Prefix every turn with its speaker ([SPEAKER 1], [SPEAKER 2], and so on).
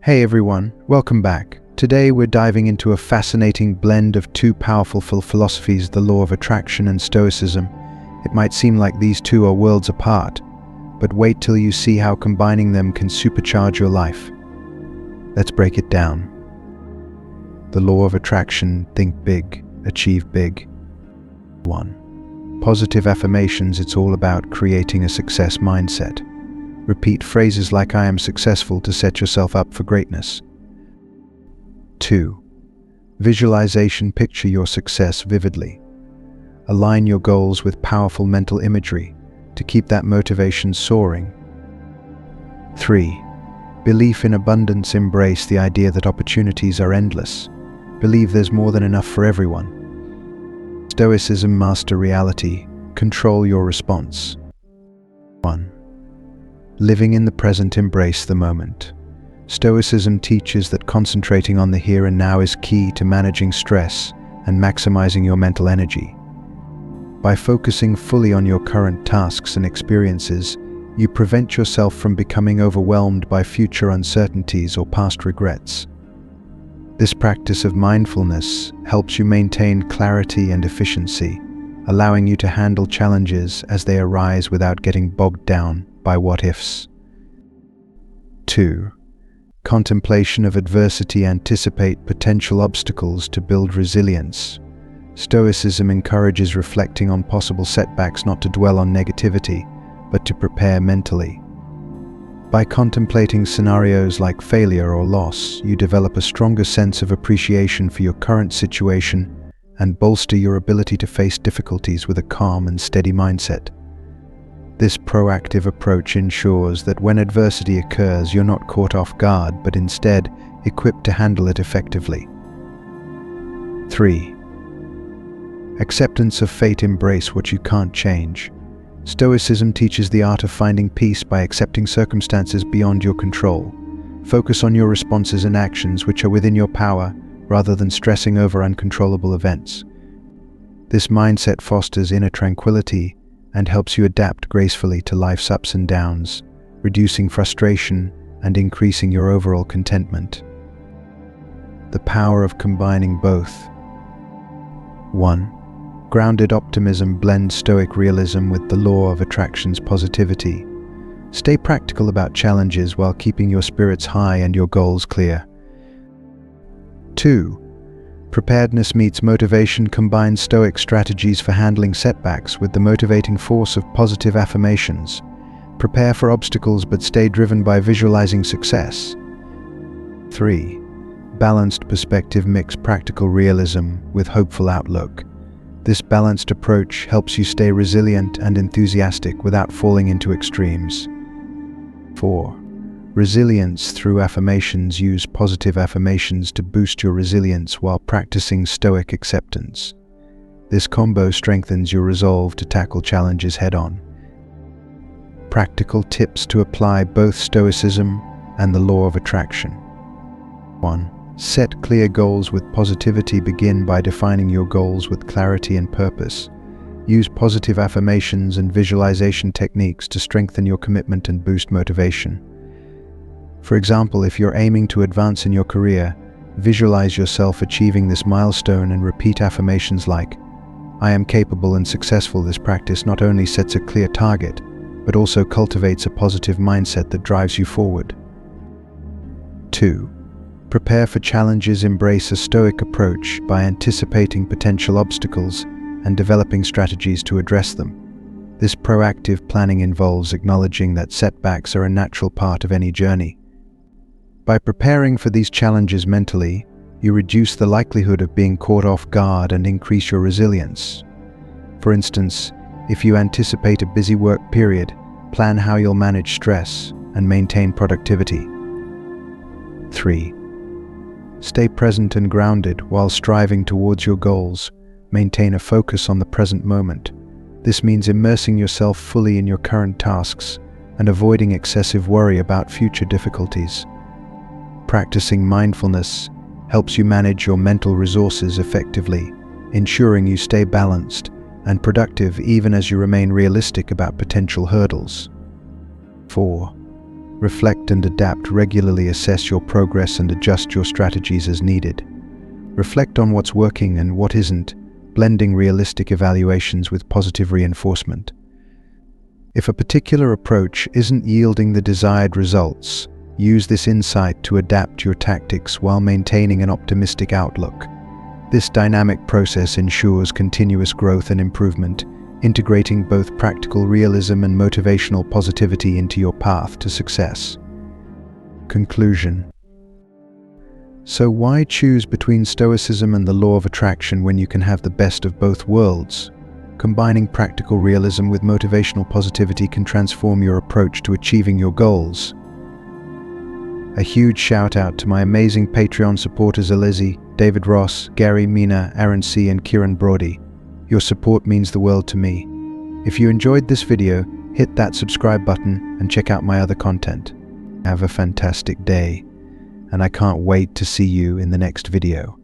[SPEAKER 1] Hey everyone, welcome back. Today we're diving into a fascinating blend of two powerful philosophies, the law of attraction and Stoicism. It might seem like these two are worlds apart, but wait till you see how combining them can supercharge your life. Let's break it down. The law of attraction: think big, achieve big. 1. Positive affirmations. It's all about creating a success mindset. Repeat phrases like "I am successful" to set yourself up for greatness. 2. Visualization. Picture your success vividly. Align your goals with powerful mental imagery to keep that motivation soaring. 3. Belief in abundance. Embrace the idea that opportunities are endless. Believe there's more than enough for everyone. Stoicism. Master reality. Control your response. 1. Living in the present. Embrace the moment. Stoicism teaches that concentrating on the here and now is key to managing stress and maximizing your mental energy. By focusing fully on your current tasks and experiences, you prevent yourself from becoming overwhelmed by future uncertainties or past regrets. This practice of mindfulness helps you maintain clarity and efficiency, allowing you to handle challenges as they arise without getting bogged down by what-ifs. 2. Contemplation of adversity. Anticipate potential obstacles to build resilience. Stoicism encourages reflecting on possible setbacks, not to dwell on negativity, but to prepare mentally. By contemplating scenarios like failure or loss, you develop a stronger sense of appreciation for your current situation and bolster your ability to face difficulties with a calm and steady mindset. This proactive approach ensures that when adversity occurs, you're not caught off guard, but instead equipped to handle it effectively. 3. Acceptance of fate. Embrace what you can't change. Stoicism teaches the art of finding peace by accepting circumstances beyond your control. Focus on your responses and actions which are within your power, rather than stressing over uncontrollable events. This mindset fosters inner tranquility and helps you adapt gracefully to life's ups and downs, reducing frustration and increasing your overall contentment. The power of combining both. 1. Grounded optimism. Blend stoic realism with the law of attraction's positivity. Stay practical about challenges while keeping your spirits high and your goals clear. 2. Preparedness meets motivation. Combine stoic strategies for handling setbacks with the motivating force of positive affirmations. Prepare for obstacles but stay driven by visualizing success. 3. Balanced perspective. Mix practical realism with hopeful outlook. This balanced approach helps you stay resilient and enthusiastic without falling into extremes. 4. Resilience through affirmations. Use positive affirmations to boost your resilience while practicing stoic acceptance. This combo strengthens your resolve to tackle challenges head-on. Practical tips to apply both Stoicism and the law of attraction. 1. Set clear goals with positivity. Begin by defining your goals with clarity and purpose. Use positive affirmations and visualization techniques to strengthen your commitment and boost motivation. For example, if you're aiming to advance in your career, visualize yourself achieving this milestone and repeat affirmations like, "I am capable and successful." This practice not only sets a clear target, but also cultivates a positive mindset that drives you forward. 2. Prepare for challenges. Embrace a stoic approach by anticipating potential obstacles and developing strategies to address them. This proactive planning involves acknowledging that setbacks are a natural part of any journey. By preparing for these challenges mentally, you reduce the likelihood of being caught off guard and increase your resilience. For instance, if you anticipate a busy work period, plan how you'll manage stress and maintain productivity. 3. Stay present and grounded while striving towards your goals. Maintain a focus on the present moment. This means immersing yourself fully in your current tasks and avoiding excessive worry about future difficulties. Practicing mindfulness helps you manage your mental resources effectively, ensuring you stay balanced and productive even as you remain realistic about potential hurdles. 4. Reflect and adapt regularly, assess your progress and adjust your strategies as needed. Reflect on what's working and what isn't, blending realistic evaluations with positive reinforcement. If a particular approach isn't yielding the desired results, use this insight to adapt your tactics while maintaining an optimistic outlook. This dynamic process ensures continuous growth and improvement, integrating both practical realism and motivational positivity into your path to success. Conclusion. So why choose between Stoicism and the law of attraction when you can have the best of both worlds? Combining practical realism with motivational positivity can transform your approach to achieving your goals. A huge shout out to my amazing Patreon supporters Alizi, David Ross, Gary, Mina, Aaron C. and Kieran Brody. Your support means the world to me. If you enjoyed this video, hit that subscribe button and check out my other content. Have a fantastic day, and I can't wait to see you in the next video.